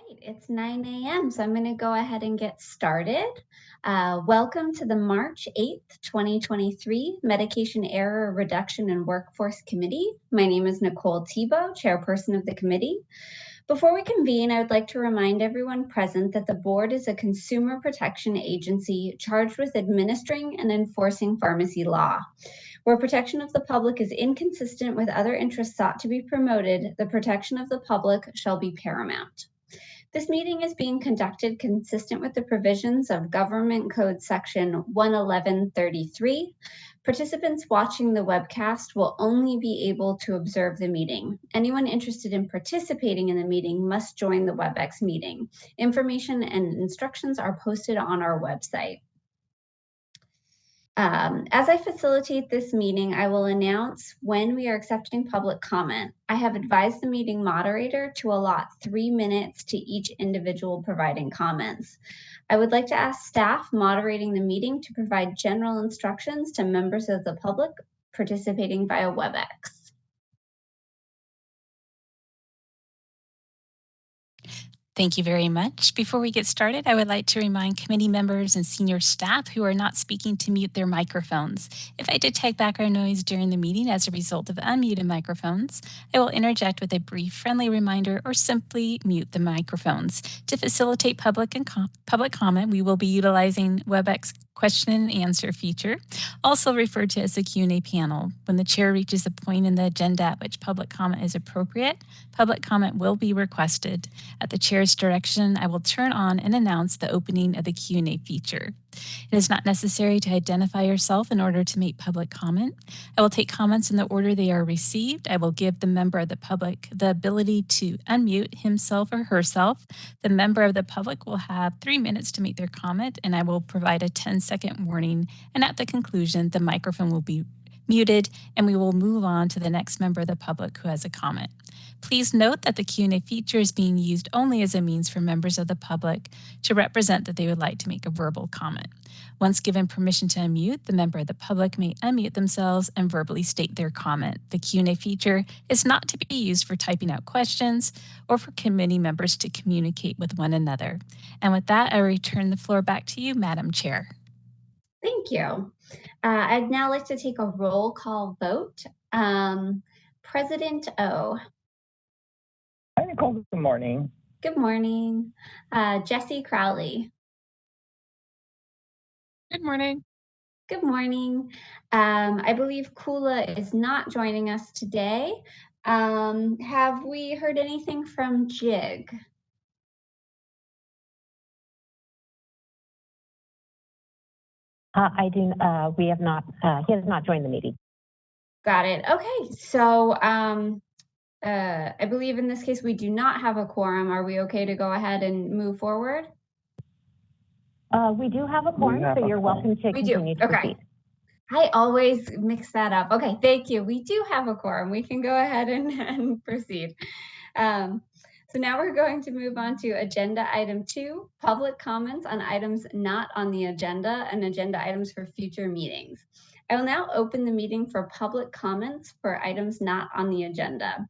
right, it's 9 a.m., so I'm going to go ahead and get started. Welcome to the March 8th, 2023 Medication Error Reduction and Workforce Committee. My name is Nicole Tebow, chairperson of the committee. Before we convene, I would like to remind everyone present that the board is a consumer protection agency charged with administering and enforcing pharmacy law. Where protection of the public is inconsistent with other interests sought to be promoted, the protection of the public shall be paramount. This meeting is being conducted consistent with the provisions of Government Code Section 11133. Participants watching the webcast will only be able to observe the meeting. Anyone interested in participating in the meeting must join the WebEx meeting. Information and instructions are posted on our website. As I facilitate this meeting, I will announce when we are accepting public comment. I have advised the meeting moderator to allot 3 minutes to each individual providing comments. I would like to ask staff moderating the meeting to provide general instructions to members of the public participating via WebEx. Thank you very much. Before we get started, I would like to remind committee members and senior staff who are not speaking to mute their microphones. If I detect background noise during the meeting as a result of unmuted microphones, I will interject with a brief friendly reminder or simply mute the microphones. To facilitate public comment, we will be utilizing WebEx question and answer feature, also referred to as the Q&A panel. When the chair reaches a point in the agenda at which public comment is appropriate, public comment will be requested. At the chair's direction, I will turn on and announce the opening of the Q&A feature. It is not necessary to identify yourself in order to make public comment. I will take comments in the order they are received. I will give the member of the public the ability to unmute himself or herself. The member of the public will have 3 minutes to make their comment, and I will provide a 10-second warning. And at the conclusion, the microphone will be muted, and we will move on to the next member of the public who has a comment. Please note that the Q&A feature is being used only as a means for members of the public to represent that they would like to make a verbal comment. Once given permission to unmute, the member of the public may unmute themselves and verbally state their comment. The Q&A feature is not to be used for typing out questions or for committee members to communicate with one another. And with that, I return the floor back to you, Madam Chair. Thank you. I'd now like to take a roll call vote. President O. Hi, Nicole. Good morning. Good morning. Jesse Crowley. Good morning. Good morning. I believe Kula is not joining us today. Have we heard anything from Jig? We have not, he has not joined the meeting. Got it. Okay, so I believe in this case we do not have a quorum. Are we okay to go ahead and move forward? We do have a quorum, so you're welcome to continue to proceed. I always mix that up. Okay, thank you. We do have a quorum. We can go ahead and proceed. So now we're going to move on to agenda item 2, public comments on items not on the agenda and agenda items for future meetings. I will now open the meeting for public comments for items not on the agenda.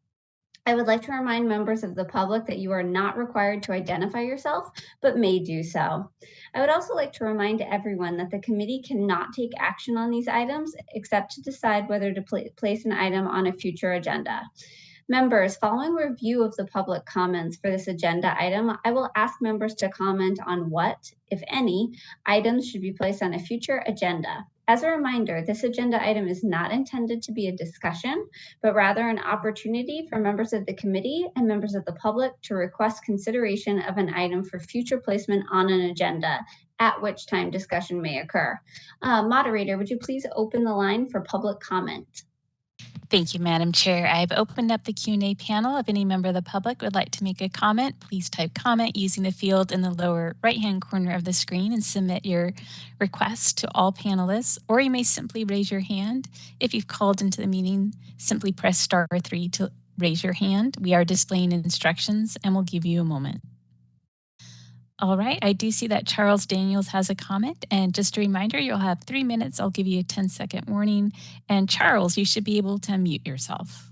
I would like to remind members of the public that you are not required to identify yourself, but may do so. I would also like to remind everyone that the committee cannot take action on these items except to decide whether to place an item on a future agenda. Members, following review of the public comments for this agenda item, I will ask members to comment on what, if any, items should be placed on a future agenda. As a reminder, this agenda item is not intended to be a discussion, but rather an opportunity for members of the committee and members of the public to request consideration of an item for future placement on an agenda, at which time discussion may occur. Moderator, would you please open the line for public comment? Thank you, Madam Chair. I've opened up the Q&A panel. If any member of the public would like to make a comment, please type comment using the field in the lower right-hand corner of the screen and submit your request to all panelists, or you may simply raise your hand. If you've called into the meeting, simply press *3 to raise your hand. We are displaying instructions and we'll give you a moment. All right, I do see that Charles Daniels has a comment, and just a reminder, you'll have 3 minutes. I'll give you a 10-second warning. And Charles, you should be able to unmute yourself.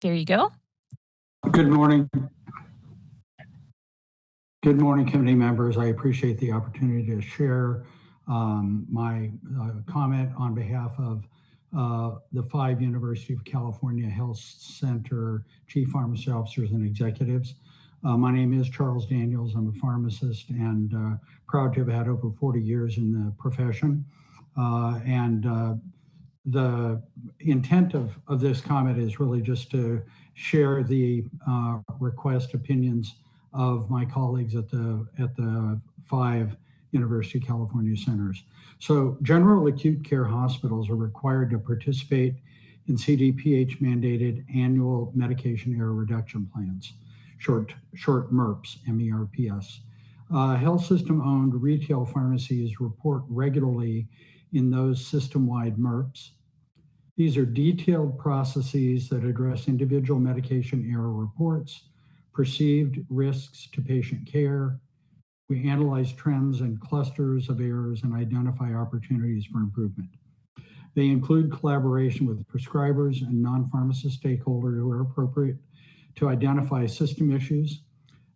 There you go. Good morning. Good morning, committee members. I appreciate the opportunity to share my comment on behalf of the 5 University of California Health Center Chief Pharmacy Officers and Executives. My name is Charles Daniels. I'm a pharmacist and proud to have had over 40 years in the profession. The intent of this comment is really just to share the request opinions of my colleagues at the 5 University of California centers. So general acute care hospitals are required to participate in CDPH mandated annual medication error reduction plans, short MERPs, MERPS. Health system owned retail pharmacies report regularly in those system-wide MERPs. These are detailed processes that address individual medication error reports, perceived risks to patient care. We analyze trends and clusters of errors and identify opportunities for improvement. They include collaboration with prescribers and non-pharmacist stakeholders who are appropriate to identify system issues.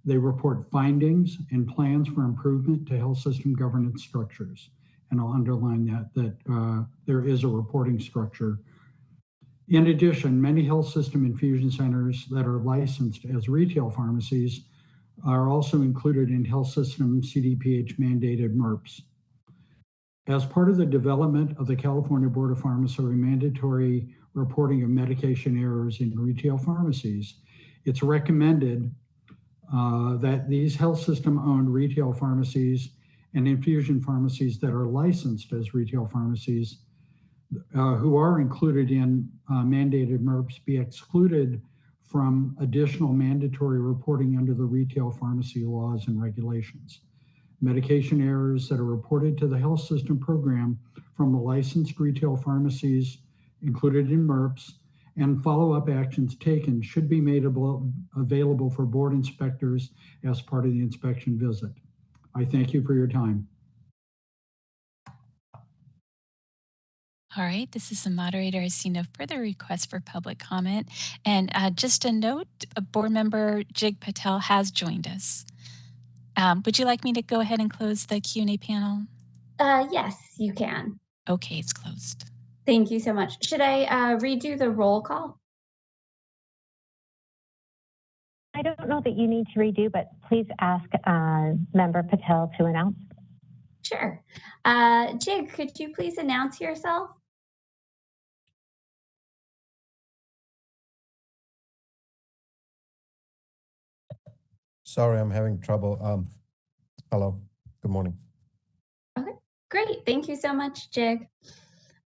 They report findings and plans for improvement to health system governance structures. And I'll underline that there is a reporting structure. In addition, many health system infusion centers that are licensed as retail pharmacies are also included in health system CDPH mandated MERPs. As part of the development of the California Board of Pharmacy mandatory reporting of medication errors in retail pharmacies, it's recommended that these health system owned retail pharmacies and infusion pharmacies that are licensed as retail pharmacies who are included in mandated MERPs be excluded from additional mandatory reporting under the retail pharmacy laws and regulations. Medication errors that are reported to the health system program from the licensed retail pharmacies included in MERPs and follow-up actions taken should be made available for board inspectors as part of the inspection visit. I thank you for your time. All right, this is the moderator. I see no further requests for public comment. And just a note, a board member, Jig Patel, has joined us. Would you like me to go ahead and close the Q&A panel? Yes, you can. Okay, it's closed. Thank you so much. Should I redo the roll call? I don't know that you need to redo, but please ask Member Patel to announce. Sure. Jig, could you please announce yourself? Sorry, I'm having trouble. Hello, good morning. Okay, great. Thank you so much, Jig.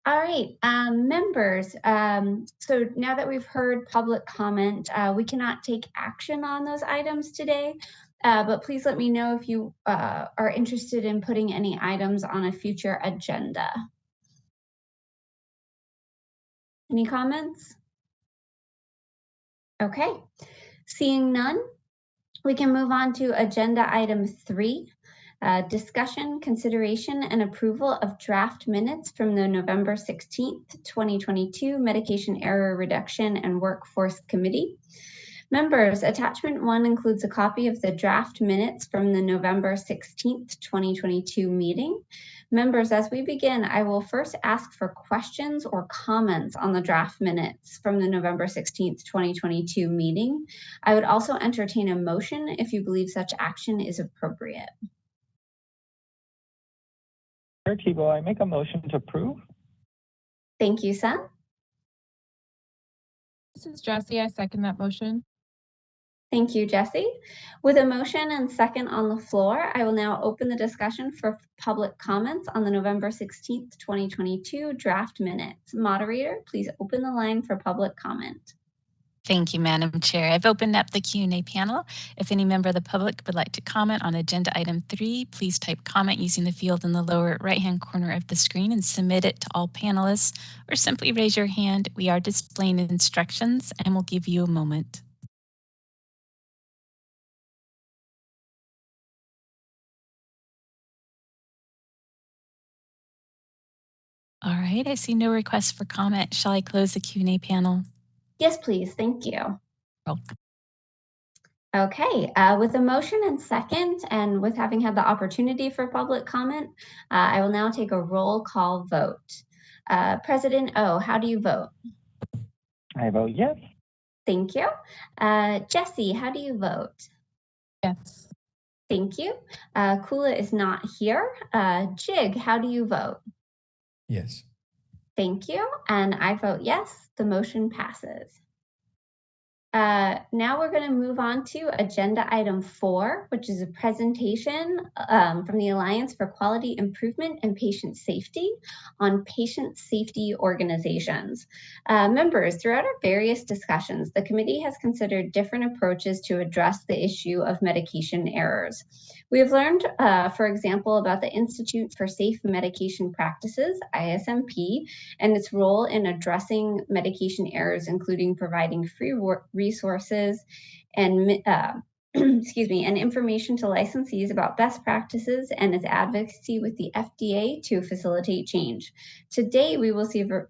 All right, members, so now that we've heard public comment, we cannot take action on those items today, but please let me know if you are interested in putting any items on a future agenda. Any comments? Okay, seeing none, we can move on to agenda item 3. Discussion, consideration, and approval of draft minutes from the November 16th, 2022 Medication Error Reduction and Workforce Committee. Members, attachment 1 includes a copy of the draft minutes from the November 16th, 2022 meeting. Members, as we begin, I will first ask for questions or comments on the draft minutes from the November 16th, 2022 meeting. I would also entertain a motion if you believe such action is appropriate. Chair Tebow, I make a motion to approve. Thank you, Seth. This is Jessie. I second that motion. Thank you, Jessie. With a motion and second on the floor, I will now open the discussion for public comments on the November 16th, 2022 draft minutes. Moderator, please open the line for public comment. Thank you, Madam Chair. I've opened up the Q&A panel. If any member of the public would like to comment on agenda item 3, please type comment using the field in the lower right-hand corner of the screen and submit it to all panelists, or simply raise your hand. We are displaying instructions and we'll give you a moment. All right, I see no requests for comment. Shall I close the Q&A panel? Yes, please. Thank you. Welcome. Okay, with a motion and second, and with having had the opportunity for public comment, I will now take a roll call vote. President O, how do you vote? I vote yes. Thank you. Jesse, how do you vote? Yes. Thank you. Kula is not here. Jig, how do you vote? Yes. Thank you. And I vote yes, the motion passes. Now we're going to move on to agenda item 4, which is a presentation from the Alliance for Quality Improvement and Patient Safety on patient safety organizations. Members, throughout our various discussions, the committee has considered different approaches to address the issue of medication errors. We have learned, for example, about the Institute for Safe Medication Practices, ISMP, and its role in addressing medication errors, including providing free resources and excuse me, and information to licensees about best practices and its advocacy with the FDA to facilitate change. Today, we will see a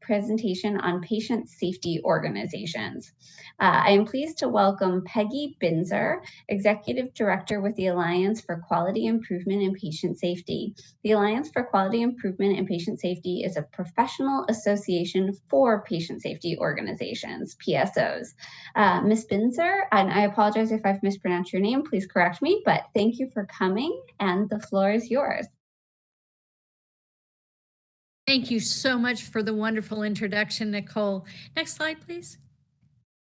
presentation on patient safety organizations. I am pleased to welcome Peggy Binzer, Executive Director with the Alliance for Quality Improvement and Patient Safety. The Alliance for Quality Improvement and Patient Safety is a professional association for patient safety organizations, PSOs. Ms. Binzer, and I apologize if I've mispronounced your name, please correct me, but thank you for coming, and the floor is yours. Thank you so much for the wonderful introduction, Nicole. Next slide, please.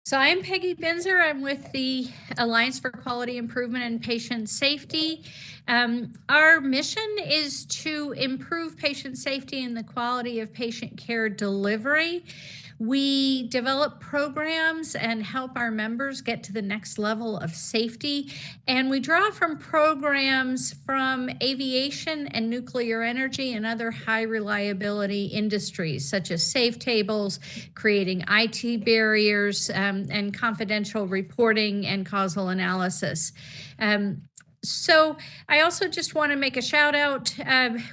So I am Peggy Binzer. I'm with the Alliance for Quality Improvement and Patient Safety. Our mission is to improve patient safety and the quality of patient care delivery. We develop programs and help our members get to the next level of safety. And we draw from programs from aviation and nuclear energy and other high reliability industries, such as safe tables, creating IT barriers, and confidential reporting and causal analysis. So I also just want to make a shout out.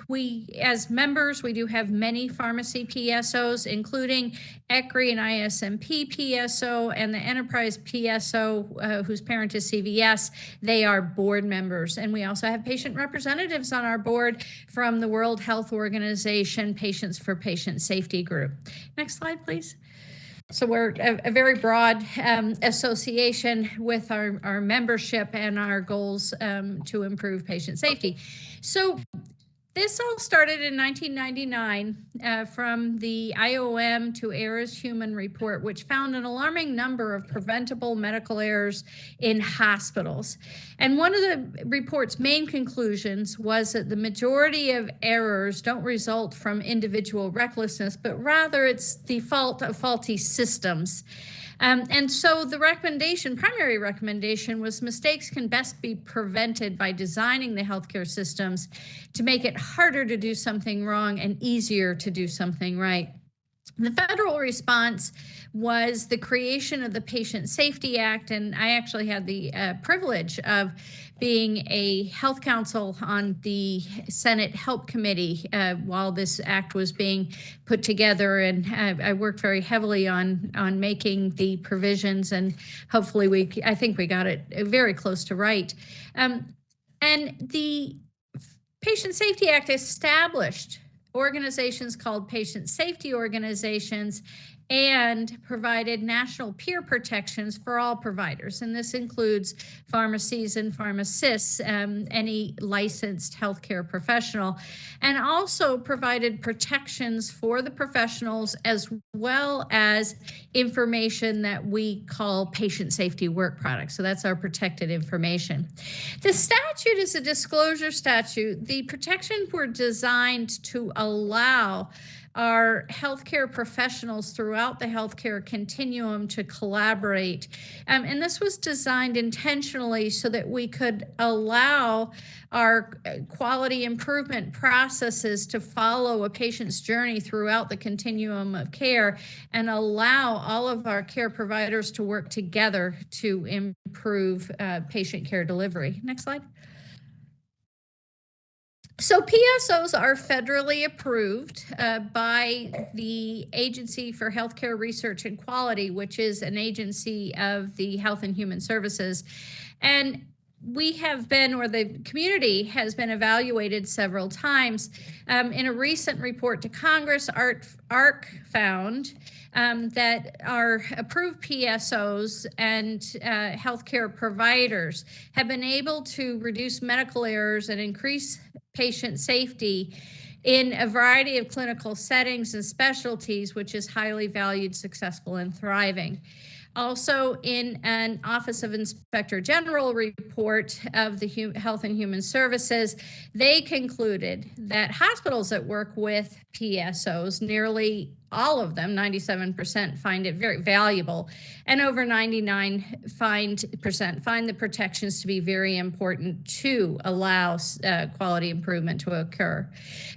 We, as members, we do have many pharmacy PSOs, including ECRI and ISMP PSO and the Enterprise PSO, whose parent is CVS. They are board members. And we also have patient representatives on our board from the World Health Organization Patients for Patient Safety Group. Next slide, please. So we're a very broad association with our membership and our goals to improve patient safety. So this all started in 1999 from the IOM to Errors Human Report, which found an alarming number of preventable medical errors in hospitals. And one of the report's main conclusions was that the majority of errors don't result from individual recklessness, but rather it's the fault of faulty systems. And so the primary recommendation was mistakes can best be prevented by designing the healthcare systems to make it harder to do something wrong and easier to do something right. The federal response was the creation of the Patient Safety Act, and I actually had the privilege of being a health counsel on the Senate Help Committee while this act was being put together, and I worked very heavily on making the provisions, and hopefully I think we got it very close to right. And the Patient Safety Act established organizations called patient safety organizations and provided national peer protections for all providers. And this includes pharmacies and pharmacists, any licensed healthcare professional, and also provided protections for the professionals as well as information that we call patient safety work products. So that's our protected information. The statute is a disclosure statute. The protections were designed to allow our healthcare professionals throughout the healthcare continuum to collaborate. And this was designed intentionally so that we could allow our quality improvement processes to follow a patient's journey throughout the continuum of care and allow all of our care providers to work together to improve patient care delivery. Next slide. So PSOs are federally approved by the Agency for Healthcare Research and Quality, which is an agency of the Health and Human Services. And we have been, or the community has been evaluated several times. In a recent report to Congress, ARC found that our approved PSOs and healthcare providers have been able to reduce medical errors and increase patient safety in a variety of clinical settings and specialties, which is highly valued, successful, and thriving. Also, in an Office of Inspector General report of the Health and Human Services, they concluded that hospitals that work with PSOs, nearly all of them, 97%, find it very valuable, and over 99% find the protections to be very important to allow quality improvement to occur.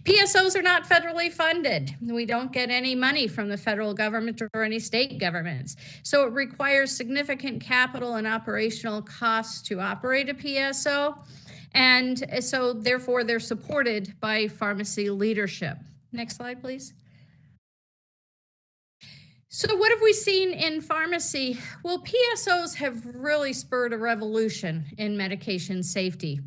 PSOs are not federally funded. We don't get any money from the federal government or any state governments. So it requires significant capital and operational costs to operate a PSO. And so therefore they're supported by pharmacy leadership. Next slide, please. So what have we seen in pharmacy? Well, PSOs have really spurred a revolution in medication safety.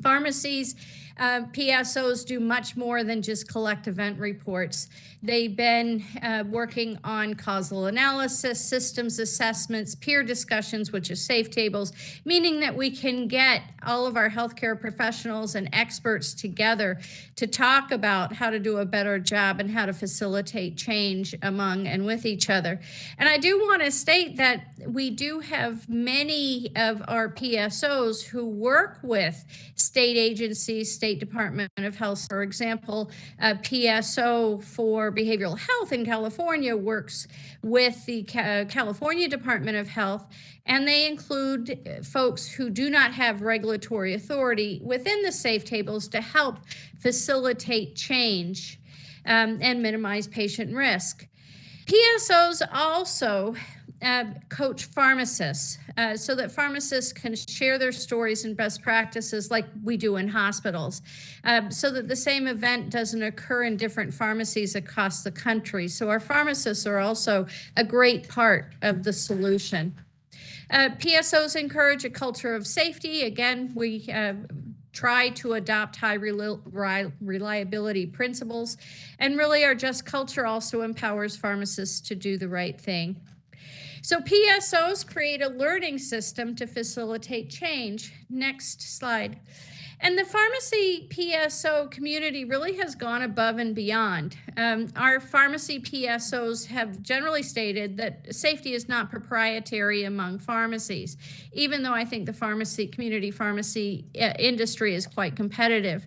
Pharmacies, PSOs do much more than just collect event reports. They've been working on causal analysis, systems assessments, peer discussions, which is safe tables, meaning that we can get all of our healthcare professionals and experts together to talk about how to do a better job and how to facilitate change among and with each other. And I do want to state that we do have many of our PSOs who work with state agencies, State Department of Health. For example, a PSO for behavioral health in California works with the California Department of Health, and they include folks who do not have regulatory authority within the safe tables to help facilitate change and minimize patient risk. PSOs also coach pharmacists so that pharmacists can share their stories and best practices like we do in hospitals, so that the same event doesn't occur in different pharmacies across the country. So our pharmacists are also a great part of the solution. PSOs encourage a culture of safety. Again, we try to adopt high reliability principles, and really our just culture also empowers pharmacists to do the right thing. So PSOs create a learning system to facilitate change. Next slide. And the pharmacy PSO community really has gone above and beyond. Our pharmacy PSOs have generally stated that safety is not proprietary among pharmacies, even though I think the community pharmacy industry is quite competitive.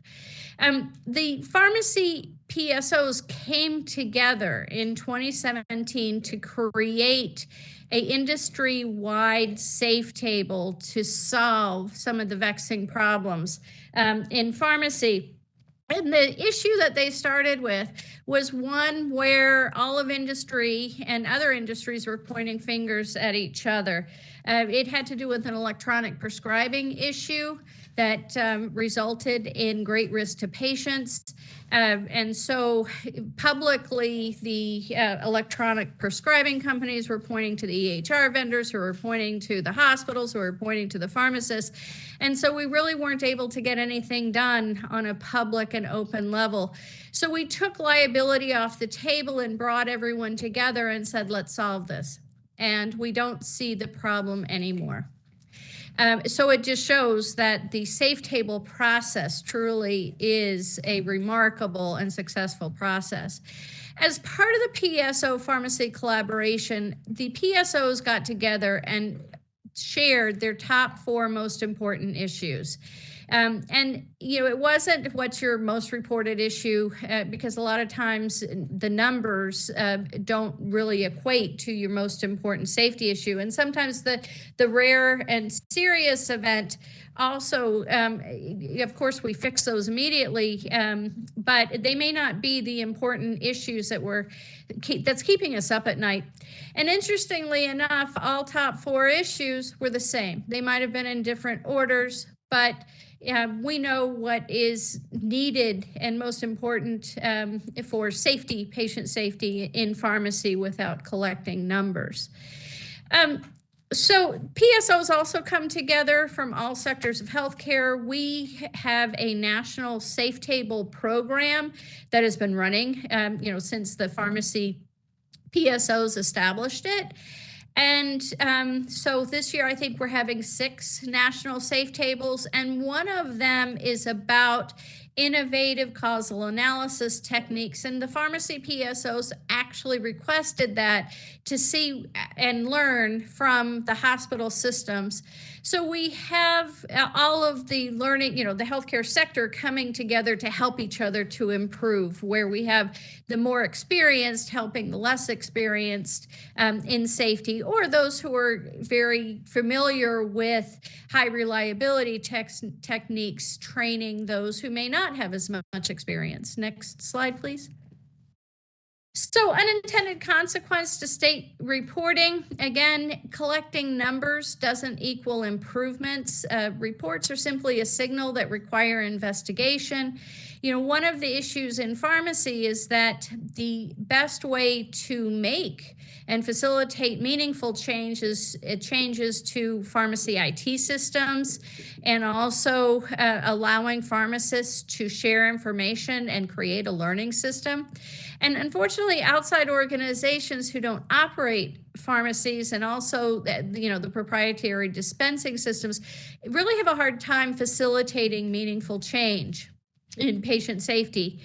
The pharmacy PSOs came together in 2017 to create an industry-wide safe table to solve some of the vexing problems in pharmacy. And the issue that they started with was one where all of industry and other industries were pointing fingers at each other. It had to do with an electronic prescribing issue that resulted in great risk to patients. And so publicly, the electronic prescribing companies were pointing to the EHR vendors, who were pointing to the hospitals, who were pointing to the pharmacists. And so we really weren't able to get anything done on a public and open level. So we took liability off the table and brought everyone together and said, let's solve this. And we don't see the problem anymore. So it just shows that the safe table process truly is a remarkable and successful process. As part of the PSO pharmacy collaboration, the PSOs got together and shared their top 4 most important issues. And, you know, it wasn't what's your most reported issue, because a lot of times the numbers don't really equate to your most important safety issue. And sometimes the rare and serious event also, of course, we fix those immediately, but they may not be the important issues that's keeping us up at night. And interestingly enough, all top 4 issues were the same. They might have been in different orders, but we know what is needed and most important for safety, patient safety in pharmacy without collecting numbers. So PSOs also come together from all sectors of healthcare. We have a national safe table program that has been running, since the pharmacy PSOs established it. And so this year, I think we're having 6 national safe tables, and one of them is about innovative causal analysis techniques. And the pharmacy PSOs actually requested that to see and learn from the hospital systems. So we have all of the learning, the healthcare sector coming together to help each other to improve, where we have the more experienced helping the less experienced in safety, or those who are very familiar with high reliability techniques, training those who may not have as much experience. Next slide, please. So unintended consequence to state reporting. Again, collecting numbers doesn't equal improvements. Reports are simply a signal that require investigation. One of the issues in pharmacy is that the best way to make and facilitate meaningful changes to pharmacy IT systems, and also allowing pharmacists to share information and create a learning system. And unfortunately, outside organizations who don't operate pharmacies and also, the proprietary dispensing systems really have a hard time facilitating meaningful change in patient safety.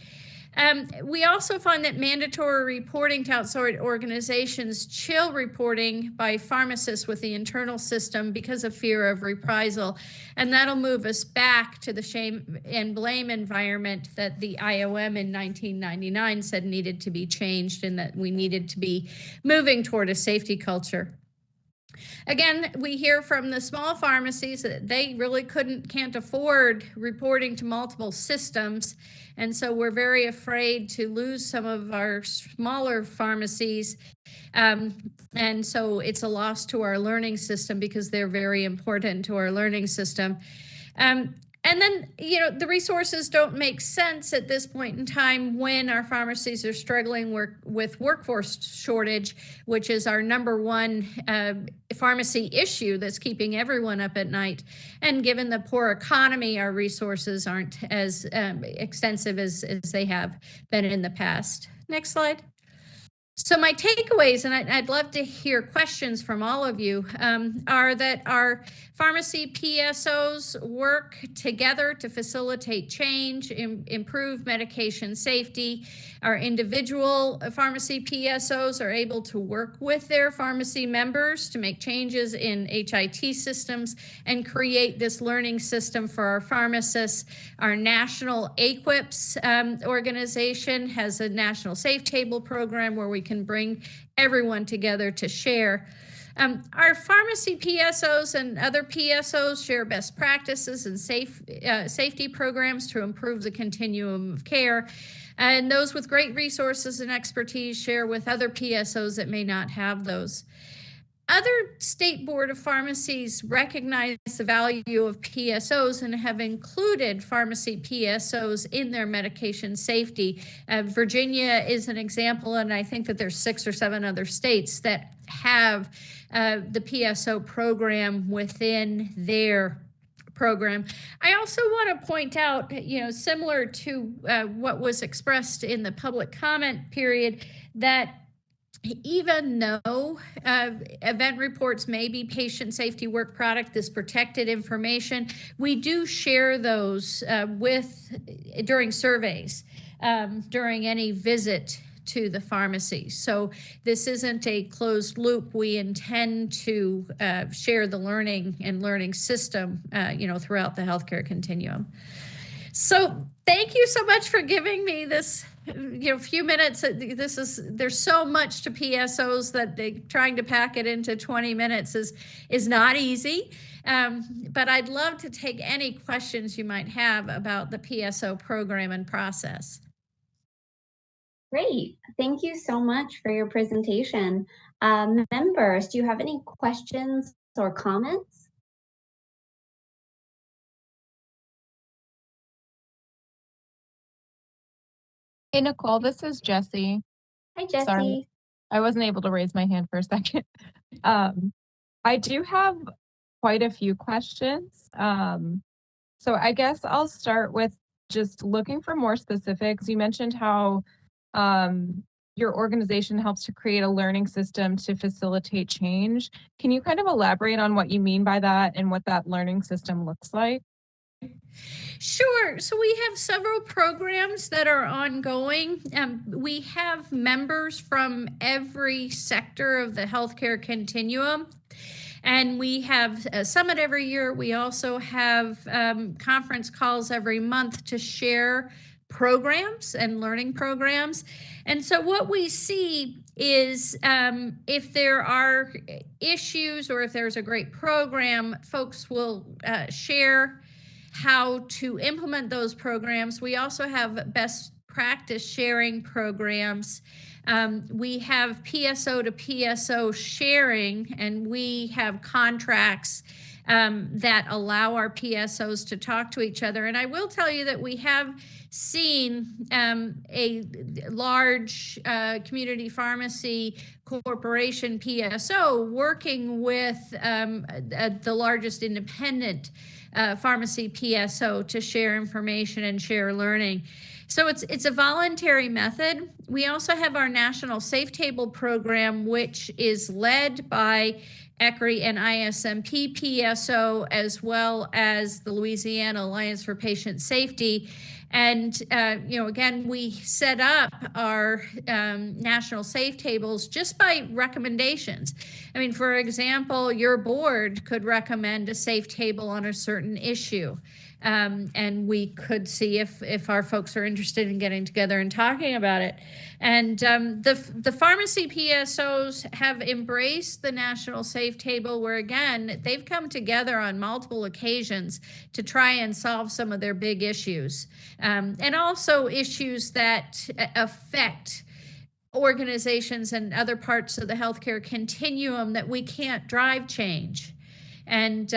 We also find that mandatory reporting to outside organizations chill reporting by pharmacists with the internal system because of fear of reprisal. And that'll move us back to the shame and blame environment that the IOM in 1999 said needed to be changed, and that we needed to be moving toward a safety culture. Again, we hear from the small pharmacies that they really can't afford reporting to multiple systems. And so we're very afraid to lose some of our smaller pharmacies. And so it's a loss to our learning system because they're very important to our learning system. And then, the resources don't make sense at this point in time when our pharmacies are struggling with workforce shortage, which is our number one pharmacy issue that's keeping everyone up at night. And given the poor economy, our resources aren't as extensive as they have been in the past. Next slide. So my takeaways, and I'd love to hear questions from all of you, are that our pharmacy PSOs work together to facilitate change, improve medication safety. Our individual pharmacy PSOs are able to work with their pharmacy members to make changes in HIT systems and create this learning system for our pharmacists. Our national AQIPS organization has a national safe table program where we can bring everyone together to share. Our pharmacy PSOs and other PSOs share best practices and safety programs to improve the continuum of care. And those with great resources and expertise share with other PSOs that may not have those. Other state board of pharmacies recognize the value of PSOs and have included pharmacy PSOs in their medication safety. Virginia is an example, and I think that there's 6 or 7 other states that have the PSO program within their program. I also want to point out, similar to what was expressed in the public comment period, that even though event reports may be patient safety work product, this protected information, we do share those during surveys, during any visit to the pharmacy. So this isn't a closed loop. We intend to share the learning system, throughout the healthcare continuum. So thank you so much for giving me this, few minutes. There's so much to PSOs that trying to pack it into 20 minutes is not easy. But I'd love to take any questions you might have about the PSO program and process. Great. Thank you so much for your presentation. Members, do you have any questions or comments? Hey, Nicole, this is Jessie. Hi, Sorry, Jessie. I wasn't able to raise my hand for a second. I do have quite a few questions. So I guess I'll start with just looking for more specifics. You mentioned how your organization helps to create a learning system to facilitate change. Can you kind of elaborate on what you mean by that and what that learning system looks like? Sure. So we have several programs that are ongoing. We have members from every sector of the healthcare continuum. And we have a summit every year. We also have conference calls every month to share programs and learning programs. And so what we see is if there are issues or if there's a great program, folks will share how to implement those programs. We also have best practice sharing programs. We have PSO to PSO sharing, and we have contracts that allow our PSOs to talk to each other. And I will tell you that we have seen a large community pharmacy corporation PSO working with the largest independent pharmacy PSO to share information and share learning. So it's a voluntary method. We also have our National Safe Table program, which is led by ECRI and ISMP PSO, as well as the Louisiana Alliance for Patient Safety. And, again, we set up our national safe tables just by recommendations. I mean, for example, your board could recommend a safe table on a certain issue. And we could see if our folks are interested in getting together and talking about it. And the pharmacy PSOs have embraced the National Safe Table, where, again, they've come together on multiple occasions to try and solve some of their big issues. And also issues that affect organizations and other parts of the healthcare continuum that we can't drive change. And,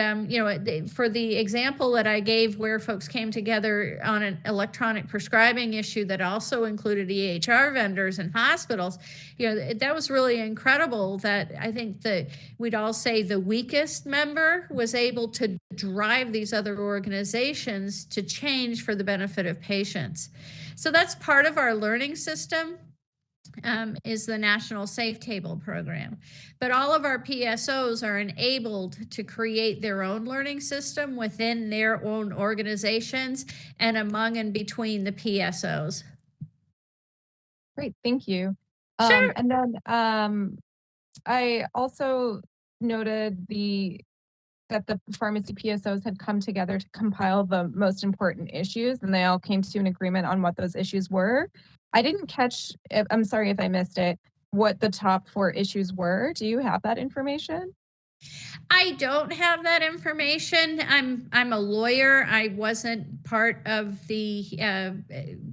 for the example that I gave where folks came together on an electronic prescribing issue that also included EHR vendors and hospitals, that was really incredible that I think that we'd all say the weakest member was able to drive these other organizations to change for the benefit of patients. So that's part of our learning system. Is the National Safe Table program. But all of our PSOs are enabled to create their own learning system within their own organizations and among and between the PSOs. Great, thank you. Sure. And then I also noted that the pharmacy PSOs had come together to compile the most important issues, and they all came to an agreement on what those issues were. I didn't catch, I'm sorry if I missed it, what the top 4 issues were. Do you have that information? I don't have that information. I'm a lawyer. I wasn't part of the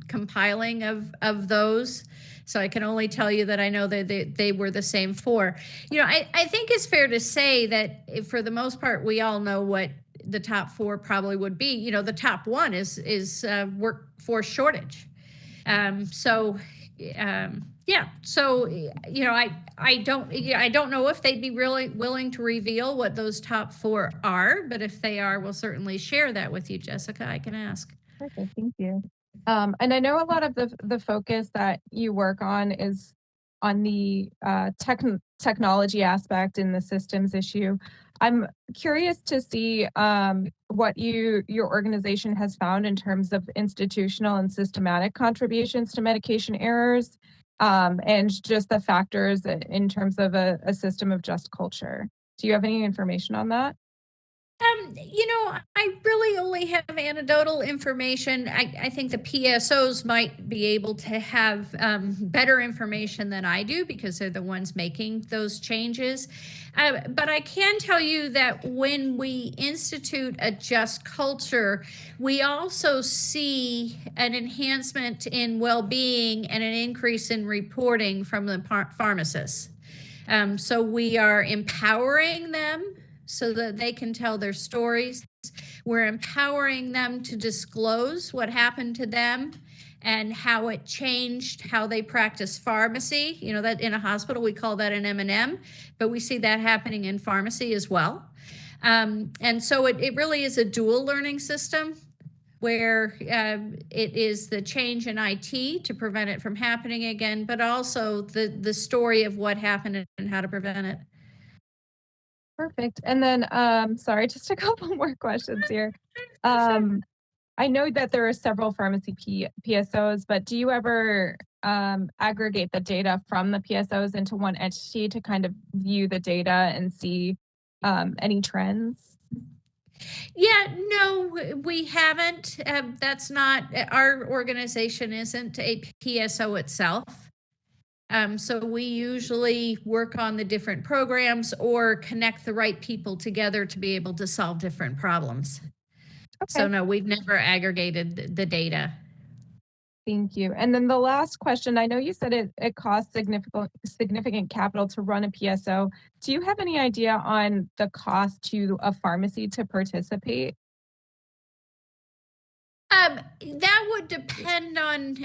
compiling of those. So I can only tell you that I know that they were the same 4. I think it's fair to say that for the most part, we all know what the top 4 probably would be. The top 1 is workforce shortage. Yeah. So, I don't know if they'd be really willing to reveal what those top 4 are, but if they are, we'll certainly share that with you, Jessica. I can ask. Perfect, thank you. And I know a lot of the focus that you work on is on the technology aspect in the systems issue. I'm curious to see what your organization has found in terms of institutional and systematic contributions to medication errors, and just the factors in terms of a system of just culture. Do you have any information on that? I really only have anecdotal information. I think the PSOs might be able to have better information than I do because they're the ones making those changes. But I can tell you that when we institute a just culture, we also see an enhancement in well-being and an increase in reporting from the pharmacists. So we are empowering them so that they can tell their stories. We're empowering them to disclose what happened to them and how it changed how they practice pharmacy. You know, that in a hospital, we call that an M&M, but we see that happening in pharmacy as well. And so it really is a dual learning system where it is the change in IT to prevent it from happening again, but also the story of what happened and how to prevent it. Perfect. And then, sorry, just a couple more questions here. I know that there are several pharmacy PSOs, but do you ever aggregate the data from the PSOs into one entity to kind of view the data and see any trends? Yeah, no, we haven't. That's not, our organization isn't a PSO itself. So we usually work on the different programs or connect the right people together to be able to solve different problems. Okay. So no, we've never aggregated the data. Thank you. And then the last question, I know you said it costs significant capital to run a PSO. Do you have any idea on the cost to a pharmacy to participate? That would depend on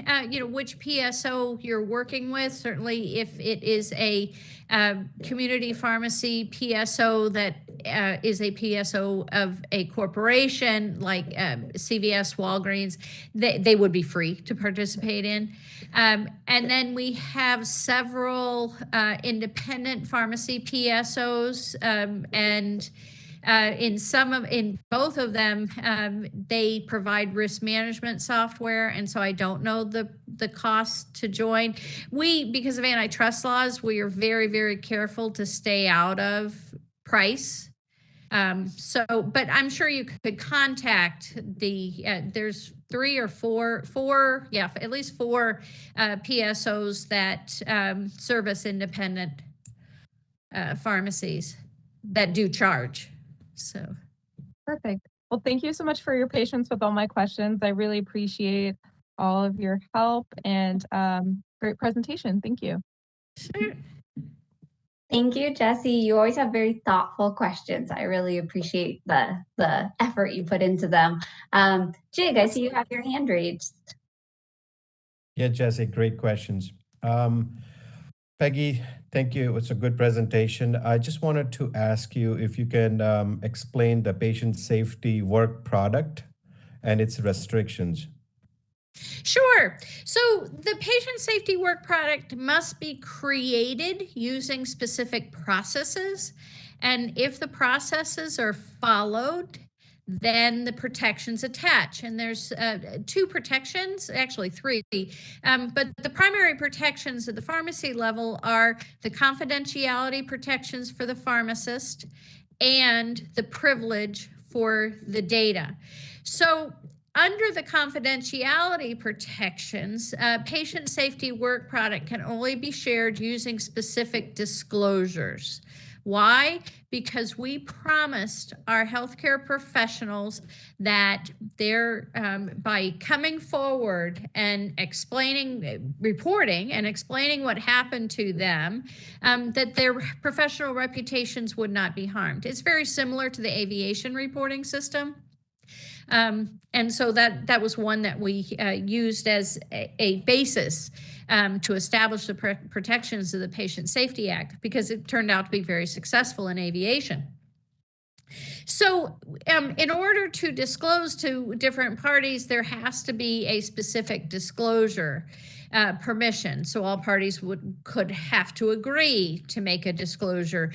which PSO you're working with. Certainly, if it is a community pharmacy PSO that is a PSO of a corporation like CVS, Walgreens, they would be free to participate in. And then we have several independent pharmacy PSOs, and in both of them, they provide risk management software, and so I don't know the cost to join. Because of antitrust laws, we are very, very careful to stay out of price. But I'm sure you could contact there's three or four, at least four PSOs that service independent pharmacies that do charge. So perfect. Well, thank you so much for your patience with all my questions. I really appreciate all of your help and great presentation. Thank you. sure. Thank you, Jesse. You always have very thoughtful questions. I really appreciate the effort you put into them. Jig, I see you have your hand raised. Yeah, Jesse, great questions. Peggy, thank you. It's a good presentation. I just wanted to ask you if you can explain the patient safety work product and its restrictions. Sure. So the patient safety work product must be created using specific processes. And if the processes are followed, then the protections attach. And there's two protections, actually three. But the primary protections at the pharmacy level are the confidentiality protections for the pharmacist and the privilege for the data. So under the confidentiality protections, patient safety work product can only be shared using specific disclosures. Why? Because we promised our healthcare professionals that they're, by coming forward and reporting and explaining what happened to them, that their professional reputations would not be harmed. It's very similar to the aviation reporting system. And so that was one that we used as a basis to establish the protections of the Patient Safety Act, because it turned out to be very successful in aviation. So in order to disclose to different parties, there has to be a specific disclosure permission. So all parties could have to agree to make a disclosure.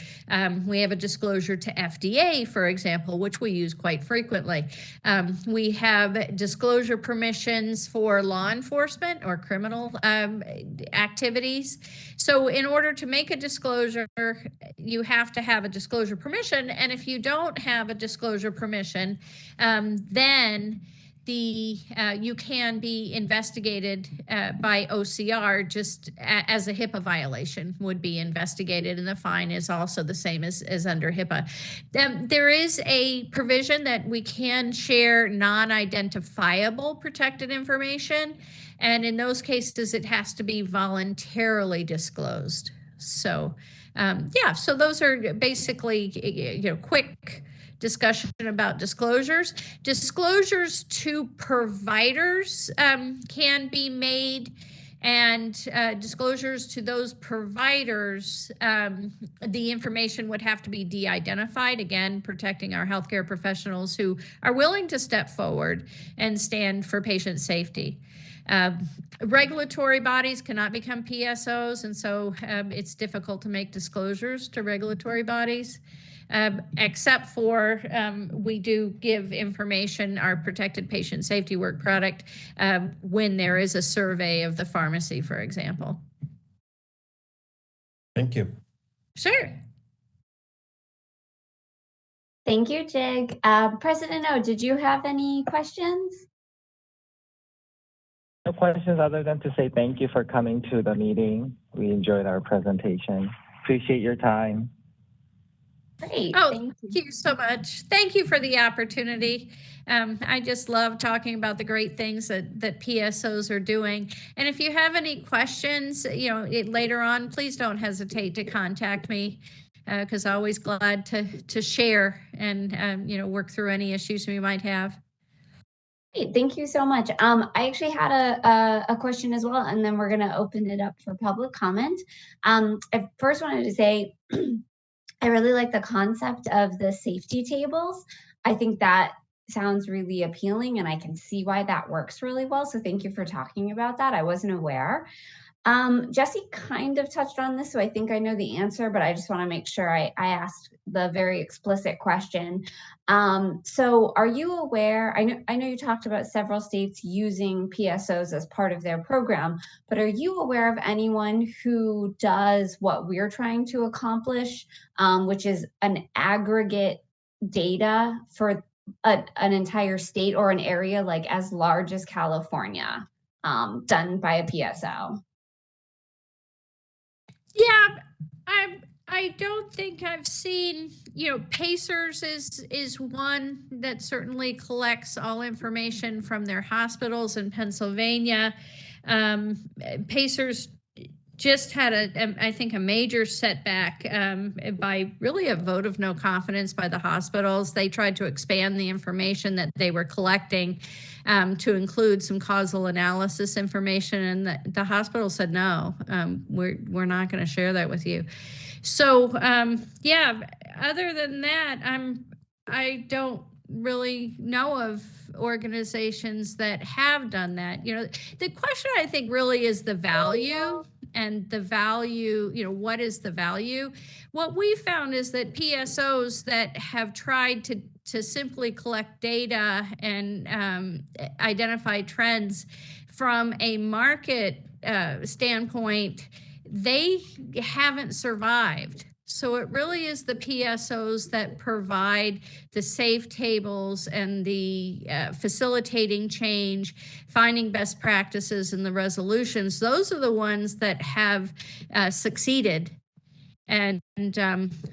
We have a disclosure to FDA, for example, which we use quite frequently. We have disclosure permissions for law enforcement or criminal activities. So in order to make a disclosure, you have to have a disclosure permission. And if you don't have a disclosure permission, then you can be investigated by OCR just as a HIPAA violation would be investigated, and the fine is also the same as under HIPAA. There is a provision that we can share non-identifiable protected information, and in those cases it has to be voluntarily disclosed. So so those are basically quick discussion about disclosures. Disclosures to providers can be made, and disclosures to those providers, the information would have to be de-identified, again, protecting our healthcare professionals who are willing to step forward and stand for patient safety. Regulatory bodies cannot become PSOs, and so it's difficult to make disclosures to regulatory bodies. Except for we do give information, our protected patient safety work product, when there is a survey of the pharmacy, for example. Thank you. Sure. Thank you, Jig. President O, did you have any questions? No questions other than to say thank you for coming to the meeting. We enjoyed our presentation. Appreciate your time. Great. Oh, thank you so much. Thank you for the opportunity. I just love talking about the great things that PSOs are doing. And if you have any questions, later on, please don't hesitate to contact me, because I'm always glad to share and work through any issues we might have. Great. Thank you so much. I actually had a question as well, and then we're going to open it up for public comment. I first wanted to say I really like the concept of the safety tables. I think that sounds really appealing, and I can see why that works really well. So thank you for talking about that. I wasn't aware. Jesse kind of touched on this, so I think I know the answer, but I just want to make sure I asked the very explicit question. So are you aware, I know you talked about several states using PSOs as part of their program, but are you aware of anyone who does what we're trying to accomplish, which is an aggregate data for an entire state or an area like as large as California, done by a PSO? Yeah, I don't think I've seen, Pacers is one that certainly collects all information from their hospitals in Pennsylvania. Pacers just had I think a major setback by really a vote of no confidence by the hospitals. They tried to expand the information that they were collecting to include some causal analysis information, and the hospital said, no, we're not going to share that with you. So yeah, other than that, I don't really know of organizations that have done that. The question I think really is the value, and the value, what is the value? What we found is that PSOs that have tried to simply collect data and identify trends from a market standpoint, they haven't survived. So it really is the PSOs that provide the safe tables and the facilitating change, finding best practices and the resolutions. Those are the ones that have succeeded. And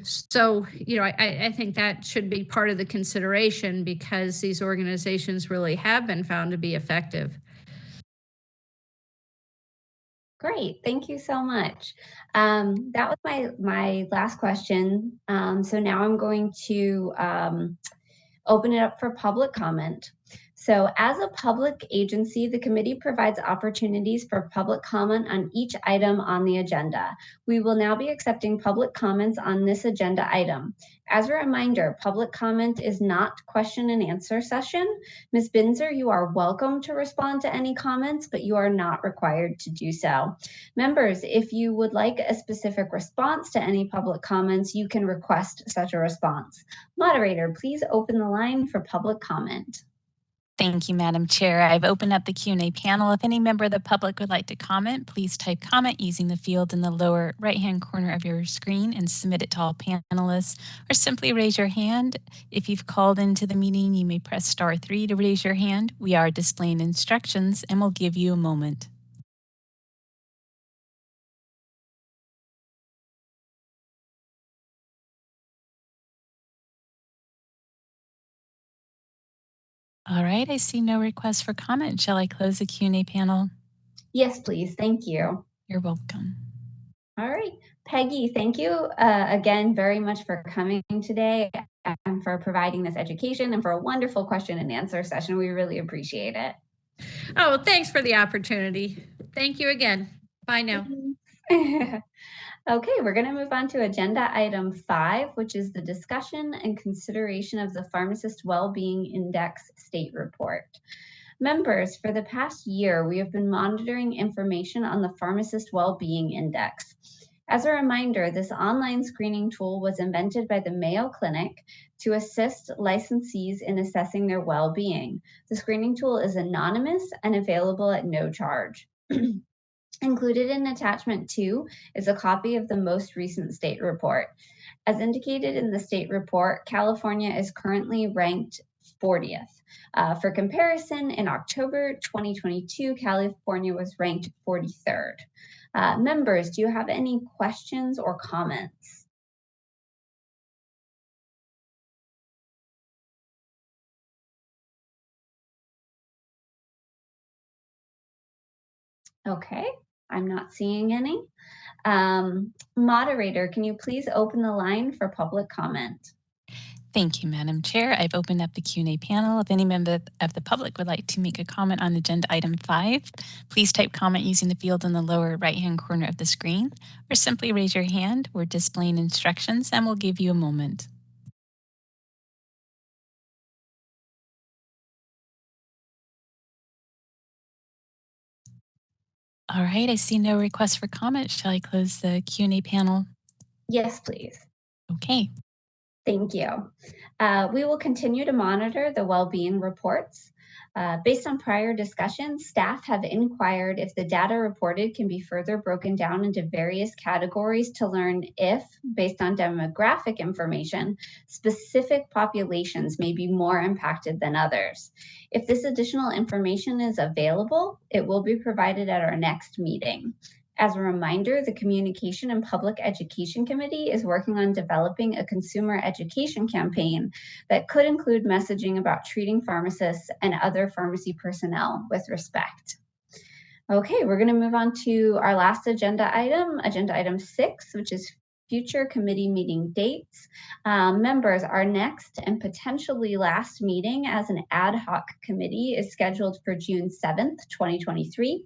so, I think that should be part of the consideration, because these organizations really have been found to be effective. Great, thank you so much. That was my last question. So now I'm going to open it up for public comment. So as a public agency, the committee provides opportunities for public comment on each item on the agenda. We will now be accepting public comments on this agenda item. As a reminder, public comment is not question and answer session. Ms. Binzer, you are welcome to respond to any comments, but you are not required to do so. Members, if you would like a specific response to any public comments, you can request such a response. Moderator, please open the line for public comment. Thank you, Madam Chair. I've opened up the Q&A panel. If any member of the public would like to comment, please type comment using the field in the lower right-hand corner of your screen and submit it to all panelists, or simply raise your hand. If you've called into the meeting, you may press *3 to raise your hand. We are displaying instructions and we'll give you a moment. All right, I see no requests for comment. Shall I close the Q&A panel? Yes, please. Thank you. You're welcome. All right. Peggy, thank you again very much for coming today. and for providing this education and for a wonderful question and answer session. We really appreciate it. Oh, thanks for the opportunity. Thank you again. Bye now. Okay, we're going to move on to agenda item 5, which is the discussion and consideration of the Pharmacist Wellbeing Index State Report. Members, for the past year, we have been monitoring information on the Pharmacist Wellbeing Index. As a reminder, this online screening tool was invented by the Mayo Clinic to assist licensees in assessing their well-being. The screening tool is anonymous and available at no charge. Included in attachment 2 is a copy of the most recent state report. As indicated in the state report, California is currently ranked 40th. For comparison, in October 2022, California was ranked 43rd. Members, do you have any questions or comments? Okay, I'm not seeing any. Moderator, can you please open the line for public comment? Thank you, Madam Chair. I've opened up the Q&A panel. If any member of the public would like to make a comment on agenda item 5, please type comment using the field in the lower right-hand corner of the screen, or simply raise your hand. We're displaying instructions and we'll give you a moment. All right, I see no requests for comment. Shall I close the Q&A panel? Yes, please. Okay. Thank you. We will continue to monitor the well-being reports. Based on prior discussions, staff have inquired if the data reported can be further broken down into various categories to learn if, based on demographic information, specific populations may be more impacted than others. If this additional information is available, it will be provided at our next meeting. As a reminder, the Communication and Public Education Committee is working on developing a consumer education campaign that could include messaging about treating pharmacists and other pharmacy personnel with respect. Okay, we're going to move on to our last agenda item 6, which is future committee meeting dates. Members, our next and potentially last meeting as an ad hoc committee is scheduled for June 7th, 2023.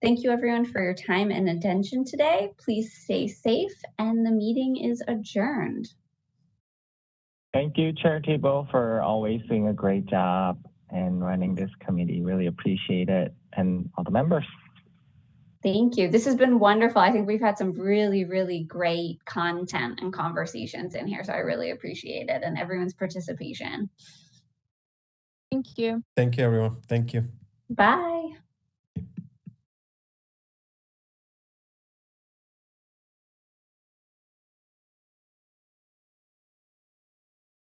Thank you everyone for your time and attention today. Please stay safe, and the meeting is adjourned. Thank you, Chair Tebow, for always doing a great job and running this committee. Really appreciate it, and all the members. Thank you. This has been wonderful. I think we've had some really, really great content and conversations in here, so I really appreciate it and everyone's participation. Thank you. Thank you, everyone. Thank you. Bye.